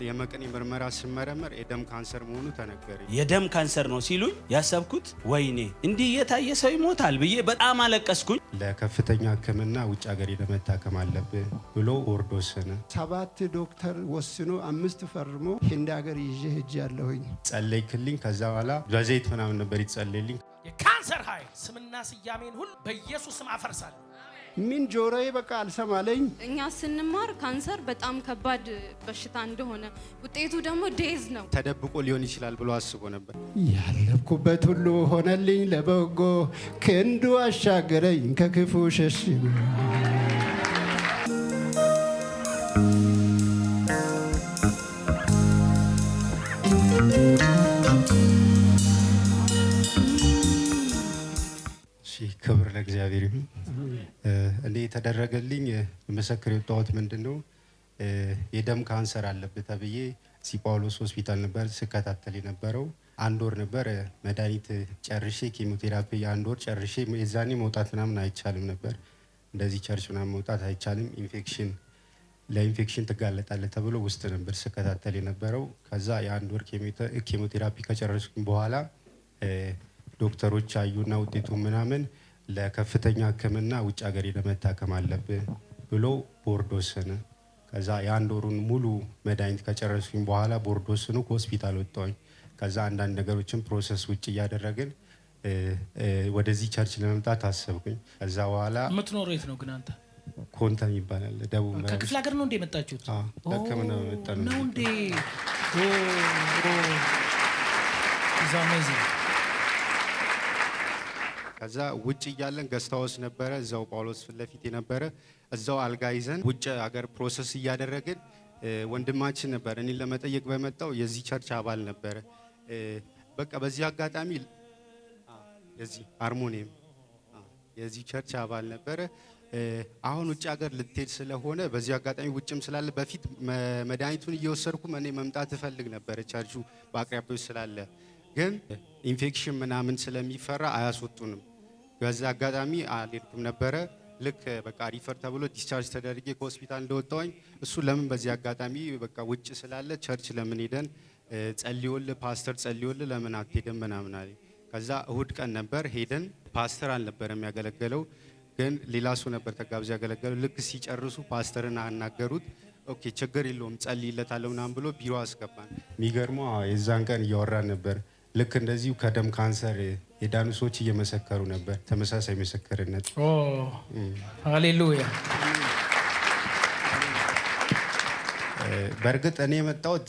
የመቀኔ ምርመራ ስመረመር የደም ካንሰር መሆኑ ተነገረኝ። የደም ካንሰር ነው ሲሉኝ ያሰብኩት ወይኔ እንዲህ የታየ ሰው ይሞታል ብዬ በጣም አለቀስኩኝ። ለከፍተኛ ሕክምና ውጭ ሀገር መታከም አለብህ ብሎ ቦርድ ወሰነ። 7 ዶክተር ወስኖ 5 ፈርሞ ህንድ ሀገር ይዤ ሄጃለሁኝ። ጸለይክልኝ። ከዛ በኋላ በዘይት ምናምን ነበር ይጸለይልኝ። የካንሰር ኃይል ስምና ስያሜን ሁሉ በኢየሱስ ስም አፈርሳለሁ። ምን ጆሮዬ በቃ አልሰማለኝ። እኛ ስንማር ካንሰር በጣም ከባድ በሽታ እንደሆነ ውጤቱ ደግሞ ዴዝ ነው። ተደብቆ ሊሆን ይችላል ብሎ አስቦ ነበር። ያለብኩበት ሁሉ ሆነልኝ ለበጎ፣ ክንዱ አሻገረኝ ከክፉ ሸሽጎ። ክብር ለእግዚአብሔር ይሁን። እኔ የተደረገልኝ መሰክር የወጣሁት ምንድነው የደም ካንሰር አለበት ተብዬ ጳውሎስ ሆስፒታል ነበር ስከታተል የነበረው። 1 ወር ነበር መድኃኒት ጨርሼ ኬሞቴራፒ 1 ወር ጨርሼ የዛኔ መውጣት ምናምን አይቻልም ነበር። እንደዚህ ቸርች ምናምን መውጣት አይቻልም፣ ለኢንፌክሽን ትጋለጣለህ ተብሎ ውስጥ ነበር ስከታተል የነበረው። ከዛ የ1 ወር ኬሞቴራፒ ከጨረስኩኝ በኋላ ዶክተሮች አዩና ውጤቱ ምናምን ለከፍተኛ ሕክምና ውጭ ሀገር መታከም አለብህ ብሎ ቦርድ ወሰነ። ከዛ የ1 ወሩን ሙሉ መድኃኒት ከጨረስኩኝ በኋላ ቦርድ ወስኖ ከሆስፒታል ወጣሁኝ። ከዛ አንዳንድ ነገሮችን ፕሮሰስ ውጭ እያደረግን ወደዚህ ቸርች ለመምጣት አሰብኩኝ። ከዛ በኋላ የምትኖረው የት ነው ግን አንተ? ኮንተም ይባላል ደቡብ። ከክፍለ ሀገር ነው እንደ የመጣችሁት? ለሕክምና መጣ ነው እንዴ? ዛሜዚ ከዛ ውጭ እያለን ገስታውስ ነበረ እዛው ጳውሎስ ፊት ለፊት የነበረ እዛው አልጋ ይዘን ውጭ ሀገር ፕሮሰስ እያደረግን ወንድማችን ነበር እኔን ለመጠየቅ በመጣው የዚህ ቸርች አባል ነበረ። በቃ በዚህ አጋጣሚ የዚህ አርሞኒየም የዚህ ቸርች አባል ነበረ። አሁን ውጭ ሀገር ልትሄድ ስለሆነ በዚህ አጋጣሚ ውጭም ስላለ በፊት መድኃኒቱን እየወሰድኩ እኔ መምጣት እፈልግ ነበር ቸርቹ በአቅራቢያው ስላለ፣ ግን ኢንፌክሽን ምናምን ስለሚፈራ አያስወጡንም። በዛ አጋጣሚ አልሄድኩም ነበረ። ልክ በቃ ሪፈር ተብሎ ዲስቻርጅ ተደርጌ ከሆስፒታል እንደወጣሁኝ እሱ ለምን በዚህ አጋጣሚ በቃ ውጭ ስላለ ቸርች ለምን ሄደን ጸልዮልህ ፓስተር ጸልዮልህ ለምን አትሄድም ምናምን አለኝ። ከዛ እሁድ ቀን ነበር ሄደን፣ ፓስተር አልነበረም ያገለገለው ግን ሌላ ሰው ነበር ተጋብዞ ያገለገለው። ልክ ሲጨርሱ ፓስተርን አናገሩት። ኦኬ ችግር የለውም ጸልይለታለሁ ምናምን ብሎ ቢሮ አስገባን። የሚገርመው የዛን ቀን እያወራን ነበር። ልክ እንደዚሁ ከደም ካንሰር የዳኑ ሰዎች እየመሰከሩ ነበር። ተመሳሳይ ምስክርነት። ሃሌሉያ። በእርግጥ እኔ የመጣሁት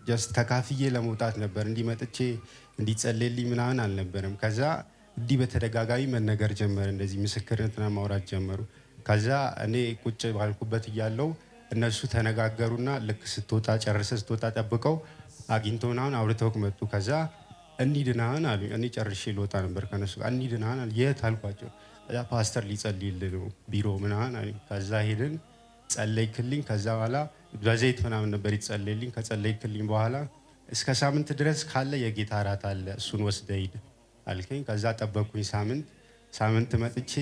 ጀስት ተካፍዬ ለመውጣት ነበር። እንዲመጥቼ እንዲጸልይልኝ ምናምን አልነበረም። ከዛ እንዲህ በተደጋጋሚ መነገር ጀመረ። እንደዚህ ምስክርነትና ማውራት ጀመሩ። ከዛ እኔ ቁጭ ባልኩበት እያለው እነሱ ተነጋገሩና ልክ ጨርሰ ስትወጣ ጠብቀው አግኝተው ምናምን አውርተውክ መጡ። ከዛ እንሂድናን አሉኝ። እኔ ጨርሼ ልወጣ ነበር ከነሱ ጋር። እንሂድናን አሉ። የት አልኳቸው። ከዛ ፓስተር ሊጸልይልህ ነው ቢሮ ምናምን አሉኝ። ከዛ ሄድን፣ ጸለይክልኝ። ከዛ በኋላ በዘይት ምናምን ነበር ይጸለይልኝ። ከጸለይክልኝ በኋላ እስከ ሳምንት ድረስ ካለ የጌታ እራት አለ እሱን ወስደህ ሂድ አልከኝ። ከዛ ጠበቅኩኝ ሳምንት መጥቼ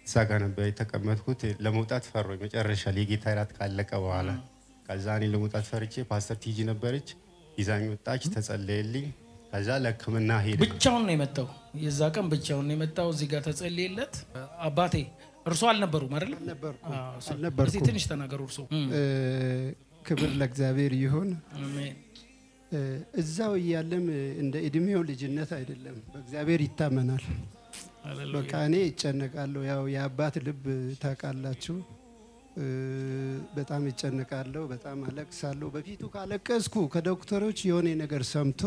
እዛ ጋር ነበር የተቀመጥኩት። ለመውጣት ፈሮኝ መጨረሻ የጌታ እራት ካለቀ በኋላ ከዛ እኔ ለመውጣት ፈርቼ ፓስተር ቲጂ ነበረች ይዛኝ ወጣች፣ ተጸለየልኝ። ከዛ ለሕክምና ሄደ። ብቻውን ነው የመጣው። የዛ ቀን ብቻውን ነው የመጣው። እዚህ ጋር ተጸለየለት። አባቴ እርሶ አልነበሩም አይደል? አልነበርኩም። እስቲ ትንሽ ተናገሩ። እርሶ ክብር ለእግዚአብሔር ይሁን። አሜን። እዛው እያለም እንደ እድሜው ልጅነት አይደለም፣ በእግዚአብሔር ይታመናል። በቃ እኔ ይጨነቃለሁ። ያው የአባት ልብ ታውቃላችሁ። በጣም ይጨነቃለሁ፣ በጣም አለቅሳለሁ። በፊቱ ካለቀስኩ ከዶክተሮች የሆነ ነገር ሰምቶ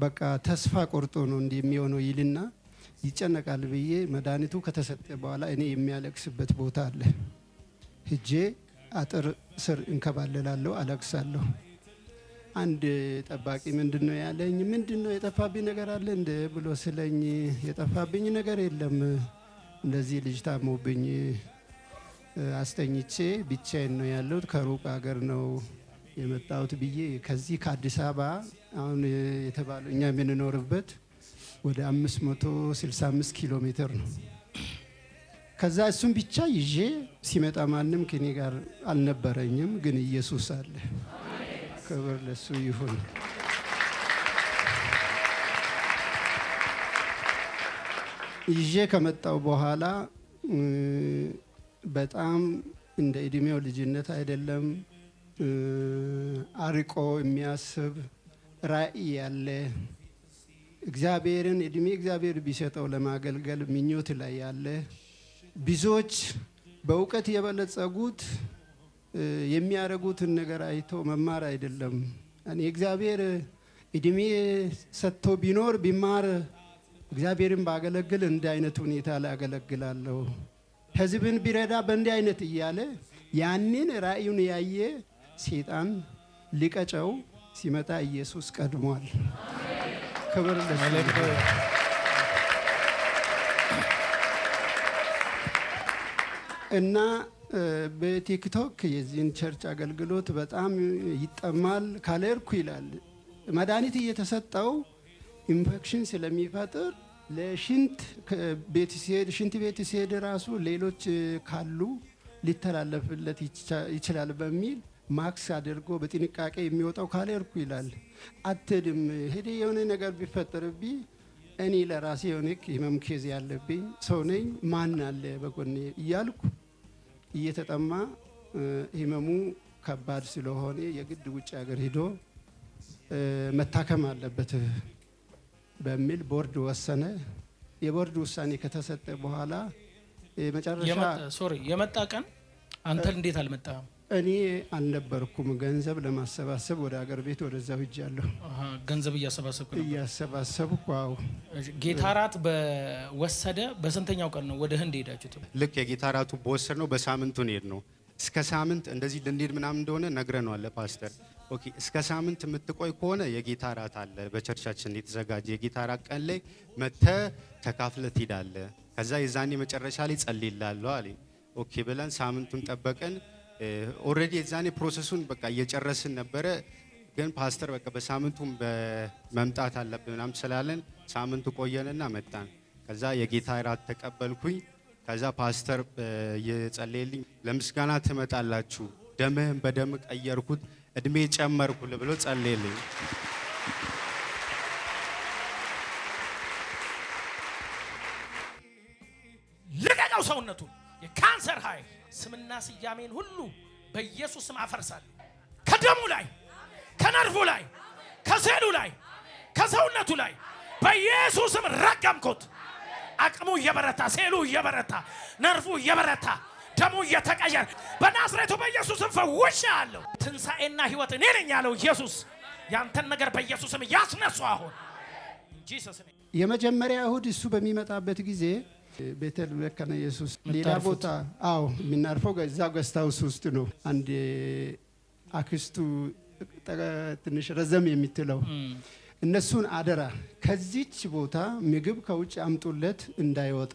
በቃ ተስፋ ቆርጦ ነው እንዲህ የሚሆነው ይልና ይጨነቃል ብዬ መድኃኒቱ ከተሰጠ በኋላ እኔ የሚያለቅስበት ቦታ አለ። ሂጄ አጥር ስር እንከባለላለሁ፣ አለቅሳለሁ። አንድ ጠባቂ ምንድነው ያለኝ፣ ምንድነው የጠፋብኝ ነገር አለ እንደ ብሎ ስለኝ፣ የጠፋብኝ ነገር የለም፣ እንደዚህ ልጅ ታሞብኝ አስተኝቼ ብቻዬን ነው ያለሁት፣ ከሩቅ ሀገር ነው የመጣሁት ብዬ ከዚህ ከአዲስ አበባ አሁን የተባለው እኛ የምንኖርበት ወደ 565 ኪሎ ሜትር ነው። ከዛ እሱም ብቻ ይዤ ሲመጣ ማንም ከኔ ጋር አልነበረኝም፣ ግን ኢየሱስ አለ። ክብር ለሱ ይሁን። ይዤ ከመጣው በኋላ በጣም እንደ እድሜው ልጅነት አይደለም፣ አርቆ የሚያስብ ራዕይ ያለ እግዚአብሔርን እድሜ እግዚአብሔር ቢሰጠው ለማገልገል ምኞት ላይ ያለ ብዙዎች በእውቀት የበለጸጉት የሚያደርጉትን ነገር አይቶ መማር አይደለም። እኔ እግዚአብሔር እድሜ ሰጥቶ ቢኖር ቢማር እግዚአብሔርን ባገለግል እንዲህ አይነት ሁኔታ ላይ አገለግላለሁ፣ ህዝብን ቢረዳ በእንዲህ አይነት እያለ ያንን ራእዩን ያየ ሰይጣን ሊቀጨው ሲመጣ ኢየሱስ ቀድሟል። ክብር ለሱ። እና በቲክቶክ የዚህን ቸርች አገልግሎት በጣም ይጠማል። ካለርኩ ይላል መድኃኒት እየተሰጠው ኢንፌክሽን ስለሚፈጥር ለሽንት ቤት ሲሄድ ራሱ ሌሎች ካሉ ሊተላለፍለት ይችላል በሚል ማክስ አድርጎ በጥንቃቄ የሚወጣው ካለርኩ ይላል። አትድም ሄደ የሆነ ነገር ቢፈጠርብኝ እኔ ለራሴ የሆነ ህመም ኬዝ ያለብኝ ሰው ነኝ፣ ማን አለ በጎኔ እያልኩ እየተጠማ ህመሙ ከባድ ስለሆነ የግድ ውጭ ሀገር ሄዶ መታከም አለበት በሚል ቦርድ ወሰነ። የቦርድ ውሳኔ ከተሰጠ በኋላ መጨረሻ የመጣ ቀን አንተ እንዴት አልመጣም? እኔ አልነበርኩም። ገንዘብ ለማሰባሰብ ወደ ሀገር ቤት ወደዛው ሄጃለሁ። ገንዘብ እያሰባሰብኩ ነበር። እያሰባሰብኩ ዋው። ጌታ ራት በወሰደ በስንተኛው ቀን ነው ወደ ህንድ ሄዳችሁት? ልክ የጌታ ራቱ በወሰድ ነው በሳምንቱ እንሄድ ነው። እስከ ሳምንት እንደዚህ ልንሄድ ምናምን እንደሆነ ነግረነዋል ፓስተር። ኦኬ እስከ ሳምንት የምትቆይ ከሆነ የጌታ ራት አለ በቸርቻችን የተዘጋጀ የጌታ ራት ቀን ላይ መተ ተካፍለ ትሄዳለ። ከዛ የዛኔ መጨረሻ ላይ ጸልይላለሁ አለ። ኦኬ ብለን ሳምንቱን ጠበቀን። ኦልሬዲ የዛኔ ፕሮሰሱን በቃ እየጨረስን ነበረ። ግን ፓስተር በቃ በሳምንቱም በመምጣት አለብን ምናምን ስላለን ሳምንቱ ቆየንና መጣን። ከዛ የጌታ ራት ተቀበልኩኝ። ከዛ ፓስተር እየጸለየልኝ ለምስጋና ትመጣላችሁ፣ ደምህን በደም ቀየርኩት፣ እድሜ ጨመርኩል ብሎ ጸለየልኝ። ልቀቀው ሰውነቱ የካንሰር ኃይል ስምና ስያሜን ሁሉ በኢየሱስ ስም አፈርሳለሁ። ከደሙ ላይ፣ ከነርቭ ላይ፣ ከሴሉ ላይ፣ ከሰውነቱ ላይ በኢየሱስ ስም ረገምኩት። አቅሙ እየበረታ፣ ሴሉ እየበረታ፣ ነርቭ እየበረታ፣ ደሙ እየተቀየረ በናዝሬቱ በኢየሱስ ስም ፈውሻለሁ። ትንሣኤና ሕይወት እኔ ነኝ ያለው ኢየሱስ ያንተን ነገር በኢየሱስ ስም ያስነሱ። አሁን ጂሰስ የመጀመሪያ እሁድ እሱ በሚመጣበት ጊዜ ቤተል መካነ ኢየሱስ ሌላ ቦታ የምናርፈው እዛው ገስት ሃውስ ውስጥ ነው። አንድ አክስቱ ትንሽ ረዘም የምትለው እነሱን አደራ ከዚች ቦታ ምግብ ከውጭ አምጡለት እንዳይወጣ።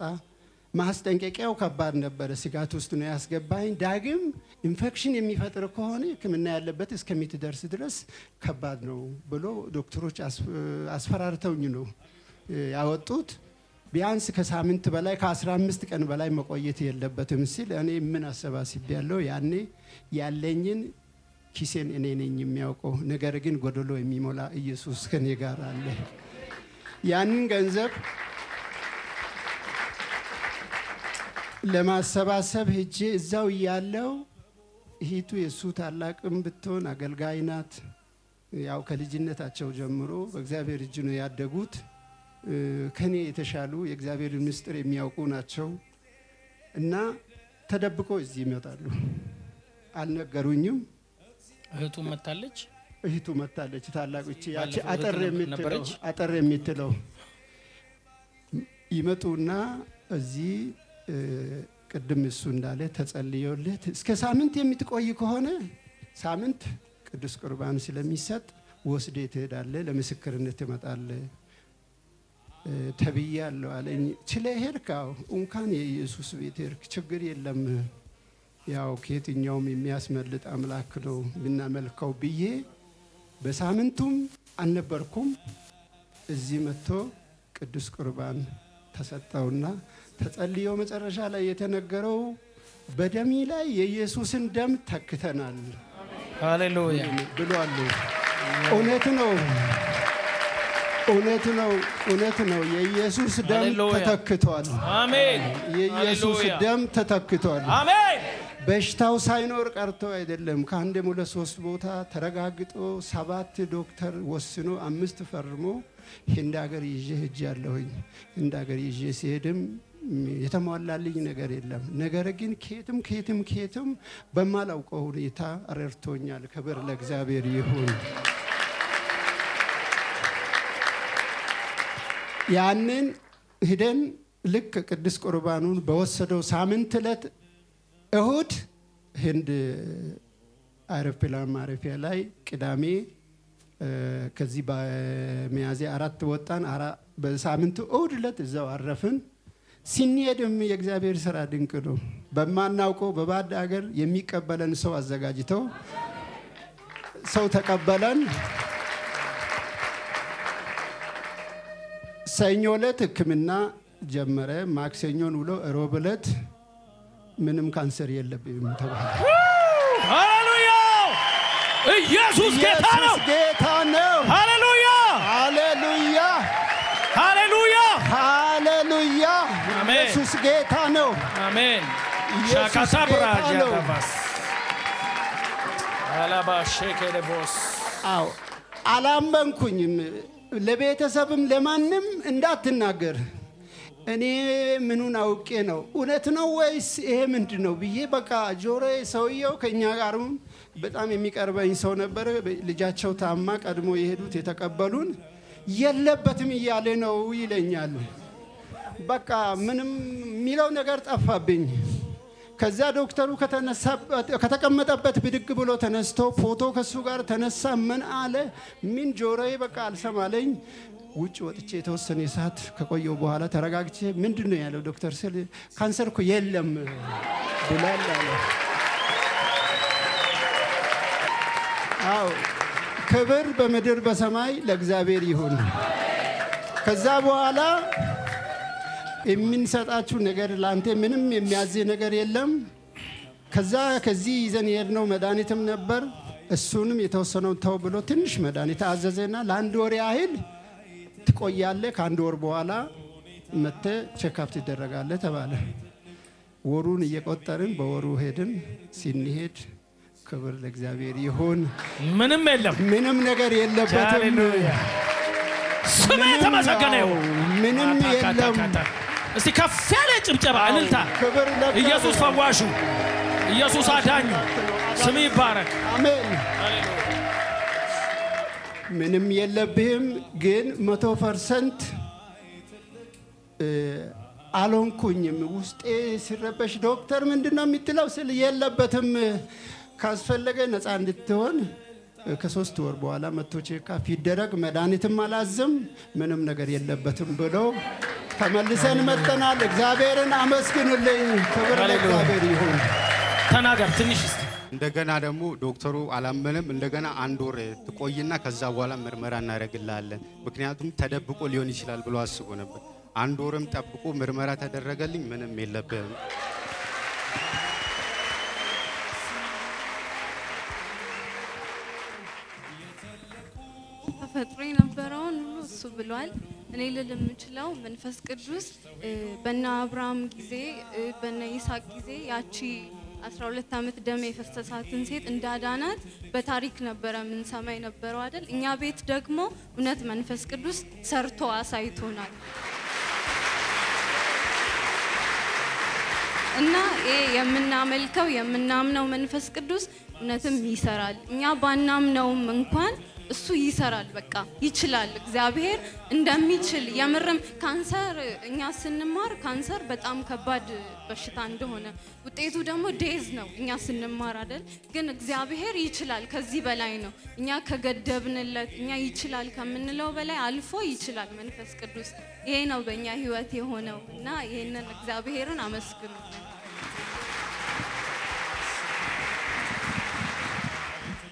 ማስጠንቀቂያው ከባድ ነበረ። ስጋት ውስጥ ነው ያስገባኝ። ዳግም ኢንፌክሽን የሚፈጥር ከሆነ ሕክምና ያለበት እስከሚትደርስ ድረስ ከባድ ነው ብሎ ዶክተሮች አስፈራርተውኝ ነው ያወጡት። ቢያንስ ከሳምንት በላይ ከ15 ቀን በላይ መቆየት የለበትም ሲል እኔ ምን አሰባስብ ያለው ያኔ ያለኝን ኪሴን እኔ ነኝ የሚያውቀው። ነገር ግን ጎደሎ የሚሞላ ኢየሱስ ከኔ ጋር አለ። ያንን ገንዘብ ለማሰባሰብ ሄጄ እዛው ያለው እህቱ የሱ ታላቅም ብትሆን አገልጋይ ናት። ያው ከልጅነታቸው ጀምሮ በእግዚአብሔር እጅ ነው ያደጉት። ከኔ የተሻሉ የእግዚአብሔር ምስጢር የሚያውቁ ናቸው እና ተደብቆ እዚህ ይመጣሉ። አልነገሩኝም። እህቱ መታለች። እህቱ መታለች። ታላቁ እቺ ያቺ አጠር የምትለው ይመጡና እዚህ ቅድም እሱ እንዳለ ተጸልዮለት እስከ ሳምንት የምትቆይ ከሆነ ሳምንት ቅዱስ ቁርባን ስለሚሰጥ ወስዴ ትሄዳለህ፣ ለምስክርነት ትመጣለህ ተብያለሁ አለኝ። ችለ ሄድካው እንኳን የኢየሱስ ቤት ሄድክ ችግር የለም፣ ያው ከየትኛውም የሚያስመልጥ አምላክ ነው ብናመልከው ብዬ በሳምንቱም አልነበርኩም። እዚህ መጥቶ ቅዱስ ቁርባን ተሰጠውና ተጸልዮ መጨረሻ ላይ የተነገረው በደሚ ላይ የኢየሱስን ደም ተክተናል። ሃሌሉያ ብሏል። እውነት ነው፣ እውነት ነው፣ እውነት ነው። የኢየሱስ ደም ተተክቷል። አሜን። የኢየሱስ ደም ተተክቷል። አሜን። በሽታው ሳይኖር ቀርቶ አይደለም። ከአንድም ሁለት ሶስት ቦታ ተረጋግጦ 7 ዶክተር ወስኖ 5 ፈርሞ ህንድ ሀገር ይዤ ሄጃለሁኝ። ህንድ ሀገር ይዤ ሲሄድም የተሟላልኝ ነገር የለም። ነገር ግን ከየትም በማላውቀው ሁኔታ ረድቶኛል። ክብር ለእግዚአብሔር ይሁን። ያንን ሂደን ልክ ቅዱስ ቁርባኑን በወሰደው ሳምንት ዕለት እሁድ ህንድ አውሮፕላን ማረፊያ ላይ ቅዳሜ ከዚህ በሚያዝያ 4 ወጣን። በሳምንቱ እሁድ ዕለት እዛው አረፍን። ሲንሄድም የእግዚአብሔር ስራ ድንቅ ነው። በማናውቀው በባዕድ ሀገር የሚቀበለን ሰው አዘጋጅተው ሰው ተቀበለን። ሰኞ ዕለት ሕክምና ጀመረ። ማክሰኞን ውሎ ሮብ ዕለት ምንም ካንሰር የለብኝም ተባለ። ሃሌሉያ! ኢየሱስ ጌታ ነው፣ ጌታ ነው። ሃሌሉያ! ሃሌሉያ! ሃሌሉያ! ሃሌሉያ! ኢየሱስ ጌታ ነው። አሜን። ሻካታ ብራጃ ታባስ አላባ ሼከለቦስ አው አላመንኩኝም። ለቤተሰብም ለማንም እንዳትናገር እኔ ምኑን አውቄ ነው እውነት ነው ወይስ ይሄ ምንድነው ብዬ በቃ ጆሮዬ ሰውየው ከኛ ጋርም በጣም የሚቀርበኝ ሰው ነበር። ልጃቸው ታማ ቀድሞ የሄዱት የተቀበሉን የለበትም እያለ ነው ይለኛል። በቃ ምንም የሚለው ነገር ጠፋብኝ። ከዛ ዶክተሩ ከተቀመጠበት ብድግ ብሎ ተነስቶ ፎቶ ከሱ ጋር ተነሳ። ምን አለ ምን ጆሮዬ በቃ አልሰማለኝ። ውጭ ወጥቼ የተወሰነ ሰዓት ከቆየው በኋላ ተረጋግቼ ምንድነው ያለው ዶክተር ስል ካንሰር እኮ የለም ብሏል አለ። አው ክብር በምድር በሰማይ ለእግዚአብሔር ይሁን። ከዛ በኋላ የምንሰጣችሁ ነገር ላንተ ምንም የሚያዝ ነገር የለም። ከዚህ ይዘን የሄድነው መድኃኒትም ነበር። እሱንም የተወሰነው ተው ብሎ ትንሽ መድኃኒት አዘዘና ለአንድ ወር ያህል ትቆያለህ፣ ከአንድ ወር በኋላ መጥተህ ቼክአፕ ትደረጋለህ ተባለ። ወሩን እየቆጠርን በወሩ ሄድን። ሲንሄድ ክብር ለእግዚአብሔር ይሁን። ምንም የለም፣ ምንም ነገር የለበትም። ሃሌሉያ! ስም የተመሰገነ ይሁን። ምንም የለም። እስቲ ከፍ ያለ ጭብጨባ እልልታ። ኢየሱስ ፈዋሹ፣ ኢየሱስ አዳኙ ስም ይባረክ። አሜን። ምንም የለብህም ግን 100% አልሆንኩኝም። ውስጤ ሲረበሽ ዶክተር ምንድነው የምትለው ስል የለበትም ካስፈለገ ነፃ እንድትሆን ከ3 ወር በኋላ መጥቶ ቼክአፕ ይደረግ፣ መድኃኒትም አላዝም፣ ምንም ነገር የለበትም ብሎ ተመልሰን መጥተናል። እግዚአብሔርን አመስግኑልኝ። ክብር ለእግዚአብሔር ይሁን። ተናገር ትንሽ እስቲ። እንደገና ደግሞ ዶክተሩ አላመነም። እንደገና 1 ወር ትቆይና ከዛ በኋላ ምርመራ እናደርግልሃለን፣ ምክንያቱም ተደብቆ ሊሆን ይችላል ብሎ አስቦ ነበር። 1 ወርም ጠብቆ ምርመራ ተደረገልኝ። ምንም የለብህም። ተፈጥሮ የነበረውን ሁሉ እሱ ብሏል። እኔ ልል የምችለው መንፈስ ቅዱስ በነ አብርሃም ጊዜ በነ ይስሐቅ ጊዜ ያቺ 12 ዓመት ደም የፈሰሳትን ሴት እንዳዳናት በታሪክ ነበረ ምን ሰማይ ነበረው አይደል? እኛ ቤት ደግሞ እውነት መንፈስ ቅዱስ ሰርቶ አሳይቶናል። እና የምናመልከው የምናምነው መንፈስ ቅዱስ እውነትም ይሰራል። እኛ ባናምነውም እንኳን እሱ ይሰራል። በቃ ይችላል። እግዚአብሔር እንደሚችል የምርም ካንሰር እኛ ስንማር ካንሰር በጣም ከባድ በሽታ እንደሆነ ውጤቱ ደግሞ ዴዝ ነው እኛ ስንማር አይደል? ግን እግዚአብሔር ይችላል። ከዚህ በላይ ነው። እኛ ከገደብንለት እኛ ይችላል ከምንለው በላይ አልፎ ይችላል መንፈስ ቅዱስ። ይሄ ነው በእኛ ህይወት የሆነው እና ይሄንን እግዚአብሔርን አመስግኑ።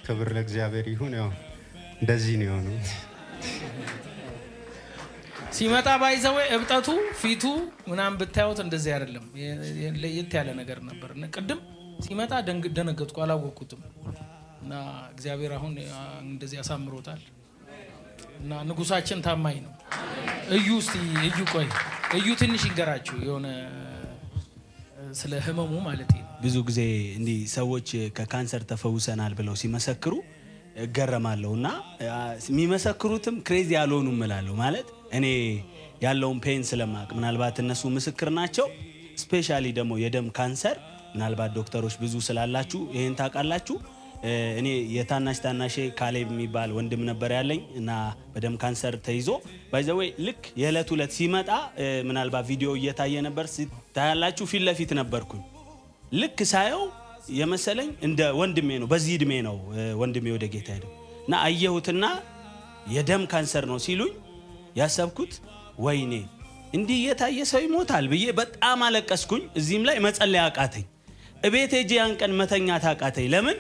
ክብር ለእግዚአብሔር ይሁን። ያው እንደዚህ ነው የሆነው። ሲመጣ ባይዘው እብጠቱ ፊቱ ምናምን ብታዩት እንደዚህ አይደለም። ለየት ያለ ነገር ነበር። ቅድም ሲመጣ ደነገጥኩ፣ አላወቅኩትም። እና እግዚአብሔር አሁን እንደዚህ ያሳምሮታል። እና ንጉሳችን ታማኝ ነው። እዩ እስቲ እዩ ቆይ እዩ ትንሽ ይንገራችሁ የሆነ ስለ ህመሙ ማለት ነው። ብዙ ጊዜ እንዲህ ሰዎች ከካንሰር ተፈውሰናል ብለው ሲመሰክሩ እገረማለሁና የሚመሰክሩትም ክሬዚ ያልሆኑም እላለሁ። ማለት እኔ ያለውን ፔን ስለማቅ ምናልባት እነሱ ምስክር ናቸው። ስፔሻሊ ደግሞ የደም ካንሰር ምናልባት ዶክተሮች ብዙ ስላላችሁ ይሄን ታውቃላችሁ። እኔ የታናሽ ካሌብ የሚባል ወንድም ነበር ያለኝ እና በደም ካንሰር ተይዞ ባይዘዌ ልክ የዕለት ሁለት ሲመጣ ምናልባት ቪዲዮ እየታየ ነበር ታያላችሁ። ፊት ለፊት ነበርኩኝ። ልክ ሳየው የመሰለኝ እንደ ወንድሜ ነው። በዚህ እድሜ ነው ወንድሜ ወደ ጌታ ሄደው እና አየሁትና የደም ካንሰር ነው ሲሉኝ ያሰብኩት ወይኔ እንዲህ የታየ ሰው ይሞታል ብዬ በጣም አለቀስኩኝ። እዚህም ላይ መጸለይ አቃተኝ። እቤት ሄጄ ያን ቀን መተኛት አቃተኝ። ለምን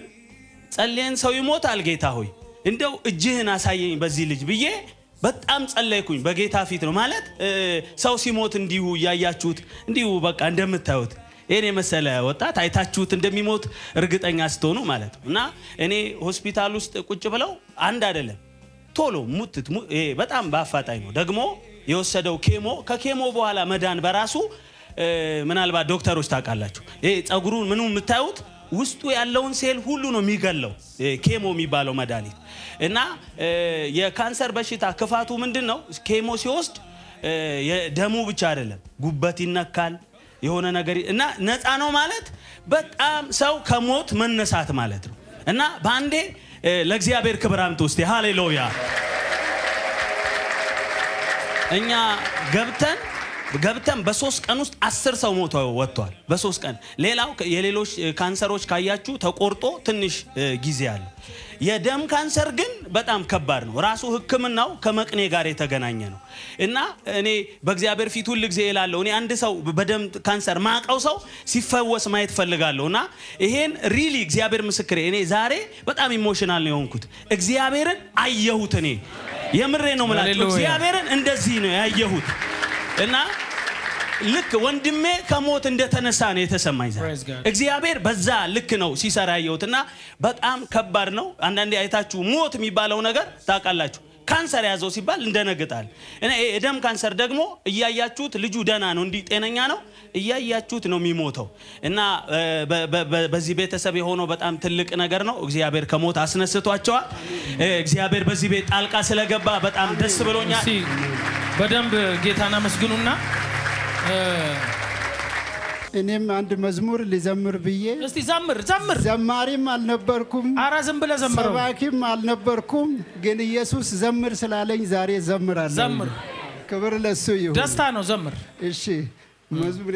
ጸልየን ሰው ይሞታል ጌታ ሆይ እንደው እጅህን አሳየኝ በዚህ ልጅ ብዬ በጣም ጸለይኩኝ። በጌታ ፊት ነው ማለት ሰው ሲሞት እንዲሁ ያያችሁት እንዲሁ በቃ እንደምታዩት እኔ መሰለ ወጣት አይታችሁት እንደሚሞት እርግጠኛ ስትሆኑ ማለት ነው። እና እኔ ሆስፒታል ውስጥ ቁጭ ብለው አንድ አይደለም ቶሎ ሙትት በጣም ባፋጣኝ ነው ደግሞ የወሰደው ኬሞ ከኬሞ በኋላ መዳን በራሱ ምናልባት ዶክተሮች ታውቃላችሁ ይሄ ጸጉሩን ምኑ የምታዩት ውስጡ ያለውን ሴል ሁሉ ነው የሚገለው ኬሞ የሚባለው መድኃኒት። እና የካንሰር በሽታ ክፋቱ ምንድነው? ኬሞ ሲወስድ የደሙ ብቻ አይደለም ጉበት ይነካል የሆነ ነገር እና ነፃ ነው ማለት በጣም ሰው ከሞት መነሳት ማለት ነው። እና ባንዴ ለእግዚአብሔር ክብር አምጡ እስቲ ሃሌሉያ። እኛ ገብተን በ3 ቀን ውስጥ 10 ሰው ሞቶ ወጥቷል በ3 ቀን። ሌላው የሌሎች ካንሰሮች ካያችሁ ተቆርጦ ትንሽ ጊዜ አለ። የደም ካንሰር ግን በጣም ከባድ ነው። ራሱ ህክምናው ከመቅኔ ጋር የተገናኘ ነው። እና እኔ በእግዚአብሔር ፊት ሁሉ ጊዜ እላለሁ እኔ አንድ ሰው በደም ካንሰር ማቀው ሰው ሲፈወስ ማየት ፈልጋለሁና ይሄን ሪሊ እግዚአብሔር ምስክሬ እኔ ዛሬ በጣም ኢሞሽናል ነው የሆንኩት። እግዚአብሔርን አየሁት። እኔ የምሬ ነው ማለት እግዚአብሔርን እንደዚህ ነው ያየሁት። እና ልክ ወንድሜ ከሞት እንደተነሳ ነው የተሰማኝ ዛሬ። እግዚአብሔር በዛ ልክ ነው ሲሰራ ያየሁትና በጣም ከባድ ነው። አንዳንዴ አይታችሁ ሞት የሚባለው ነገር ታውቃላችሁ ካንሰር ያዘው ሲባል እንደነግጣል። እና የደም ካንሰር ደግሞ እያያችሁት ልጁ ደና ነው እንዲህ ጤነኛ ነው እያያችሁት ነው የሚሞተው። እና በዚህ ቤተሰብ የሆነው በጣም ትልቅ ነገር ነው። እግዚአብሔር ከሞት አስነስቷቸዋል። እግዚአብሔር በዚህ ቤት ጣልቃ ስለገባ በጣም ደስ ብሎኛል። በደንብ ጌታን አመስግኑና እኔም አንድ መዝሙር ሊዘምር ብዬ እስቲ ዘምር። ዘማሪም አልነበርኩም፣ ኧረ ዝም ብለህ ዘምር። ሰባኪም አልነበርኩም፣ ግን ኢየሱስ ዘምር ስላለኝ ዛሬ ዘምራለሁ። ዘምር፣ ክብር ለሱ ይሁን። ደስታ ነው። ዘምር። እሺ መዝሙር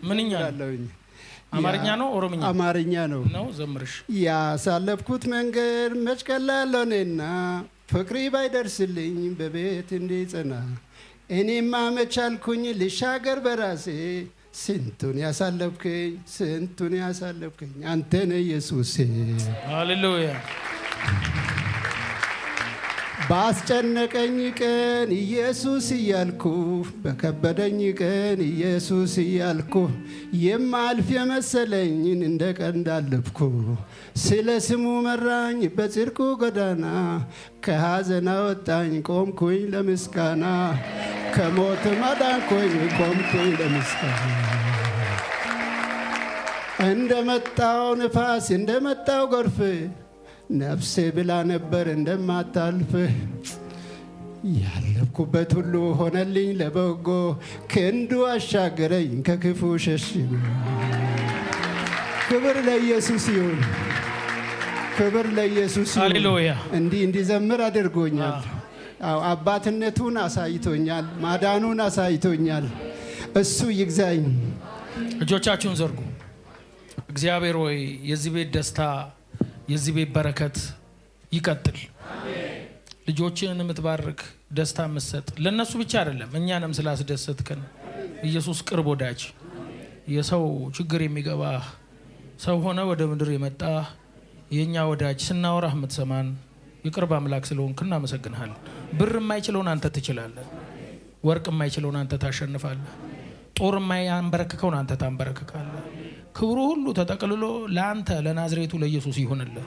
ምንኛ አማርኛ ነው ኦሮምኛ? አማርኛ ነው። ዘምርሽ። ያሳለፍኩት መንገድ መች ቀላል ሆነና ፍቅሪ ባይደርስልኝ በቤት እንዲጸና እኔማ መቻልኩኝ ልሻገር በራሴ ስንቱን ያሳለፍከኝ አንተ ነህ ኢየሱስ። ሃሌሉያ። ባስጨነቀኝ ቀን ኢየሱስ እያልኩ በከበደኝ ቀን ኢየሱስ እያልኩ የማልፍ የመሰለኝን እንደ ቀንድ አለፍኩ። ስለ ስሙ መራኝ በጽድቁ ጎዳና ከሐዘን አወጣኝ ቆምኩኝ ለምስጋና ከሞት ማዳንኩኝ ቆምኩኝ ለምስጋና። እንደመጣው ንፋስ እንደመጣው ጎርፍ ነፍሴ ብላ ነበር እንደማታልፍ ያለፍኩበት ሁሉ ሆነልኝ ለበጎ ክንዱ አሻገረኝ ከክፉ ሸሽጎ። ክብር ለኢየሱስ ይሁን። ክብር ለኢየሱስ ይሁን። ሃሌሉያ። እንዲዘምር አድርጎኛል። አባትነቱን አሳይቶኛል። ማዳኑን አሳይቶኛል። እሱ ይግዛኝ። እጆቻችሁን ዘርጉ። እግዚአብሔር ሆይ የዚህ ቤት ደስታ የዚህ ቤት በረከት ይቀጥል። ልጆችን የምትባርክ ደስታ የምትሰጥ ለነሱ ብቻ አይደለም እኛንም ስላስደሰትከን ኢየሱስ ቅርብ ወዳጅ የሰው ችግር የሚገባ ሰው ሆነ ወደ ምድር የመጣ የኛ ወዳጅ ስናወራህ የምትሰማን የቅርብ አምላክ ስለሆንክ እናመሰግንሃለን። ብር የማይችለውን አንተ ትችላለህ። ወርቅ የማይችለውን አንተ ታሸንፋለህ። ጦር የማያንበረክከውን አንተ ታንበረክካለህ። ክብሩ ሁሉ ተጠቅልሎ ለአንተ ለናዝሬቱ ለኢየሱስ ይሁንልህ።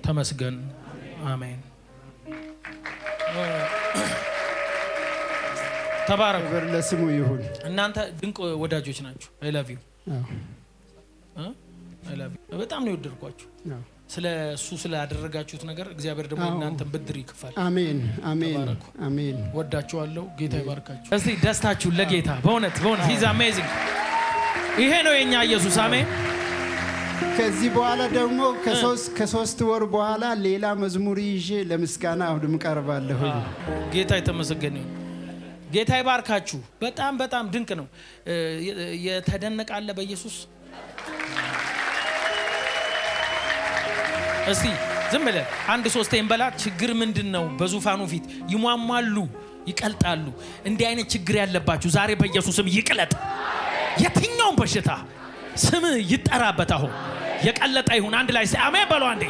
ተመስገን። አሜን። ተባረኩ። ክብር ለስሙ ይሁን። እናንተ ድንቅ ወዳጆች ናችሁ። አይ ላቭ ዩ በጣም ነው የወደድኳችሁ። ስለ እሱ ስላደረጋችሁት ነገር እግዚአብሔር ደግሞ እናንተን ብድር ይክፋል። አሜን አሜን አሜን። ወዳችኋለሁ። ጌታ ይባርካችሁ። እስቲ ደስታችሁን ለጌታ በእውነት ሂዝ አሜዚንግ። ይሄ ነው የኛ ኢየሱስ። አሜን። ከዚህ በኋላ ደግሞ ከሶስት ወር በኋላ ሌላ መዝሙር ይዤ ለምስጋና አሁንም ቀርባለሁ። ጌታ የተመሰገነ ይሁን። ጌታ ይባርካችሁ። በጣም በጣም ድንቅ ነው። የተደነቃለ በኢየሱስ። እስቲ ዝም ብለን አንድ ሶስት እንበላ። ችግር ምንድነው? በዙፋኑ ፊት ይሟሟሉ፣ ይቀልጣሉ። እንዲህ አይነት ችግር ያለባችሁ ዛሬ በኢየሱስም ይቅለጥ። የትኛውም በሽታ ስም ይጠራበት። አሁን የቀለጠ ይሁን። አንድ ላይ አሜን በሉ። አንዴ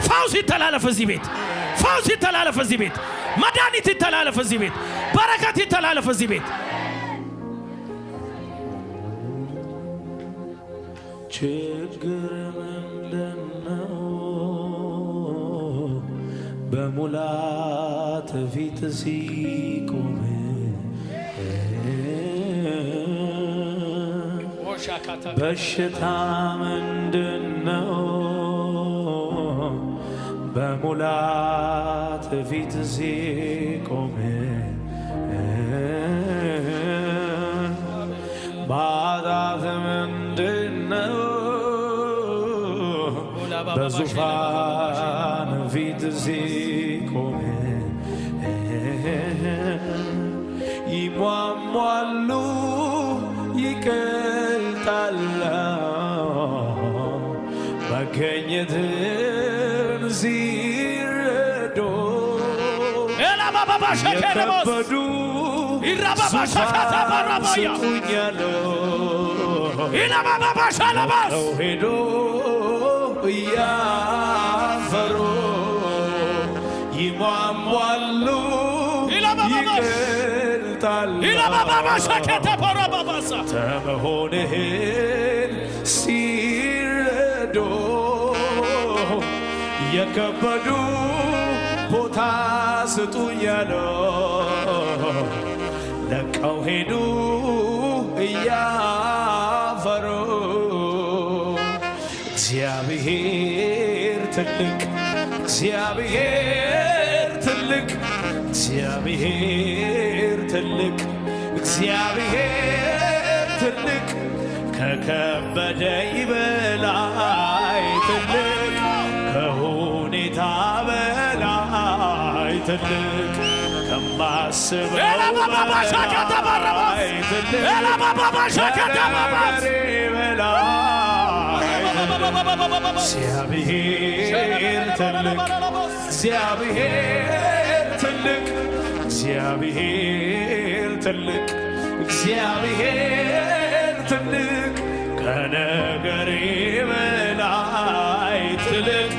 ፈውስ ይተላለፍ እዚህ ቤት። ፈውስ ይተላለፍ እዚህ ቤት። መድኃኒት ይተላለፍ እዚህ ቤት። በረከት ይተላለፍ እዚህ ቤት። ችግር ምንድነው? በሙላት ፊት ሲቆም በሽታ ምንድነው? በሙላት ፊት ሲቆም ማጣት ምንድነው? በዙፋን ፊት ሲቆም ይሟሟሉ፣ ይቀልጣሉ። መገኘትን ሲረዱ የከበዱ ስጡኛለው ሄዶ እያፈሩ ይሟሟሉ፣ ይቀልጣሉ። ተመሆንህን ሲረዱ የከበዱ ቦታ ስጡኛለው ለቀው ሄዱ እያፈሩ። እግዚአብሔር ትልቅ፣ እግዚአብሔር ትልቅ፣ እግዚአብሔር ትልቅ፣ እግዚአብሔር ትልቅ፣ ከከበደኝ በላይ ትልቅ፣ ከሁኔታ በላይ ትልቅ፣ ከማስበው በላይ ትልቅ፣ ከነገሬ በላይ እግዚአብሔር ትልቅ፣ እግዚአብሔር ትልቅ፣ እግዚአብሔር ትልቅ፣ እግዚአብሔር ትልቅ፣ ከነገሬ በላይ ትልቅ፣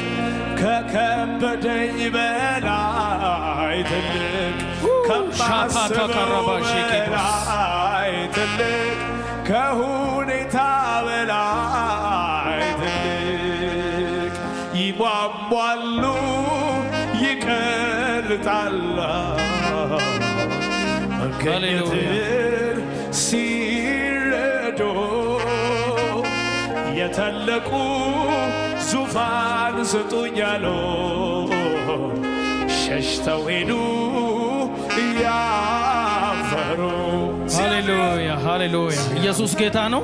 ከከበደኝ በላይ ትልቅ፣ ከማስበው በላይ ትልቅ፣ ከሁኔታ በላይ ትልቅ። ይሟሟሉ፣ ይቀልጣሉ። መገኘትን ሲረዱ የተለቁ ዙፋን ስጡኛሉ ሸሽተው ሄዱ እያፈሩ። ሃሌሉያ ሃሌሉያ። ኢየሱስ ጌታ ነው።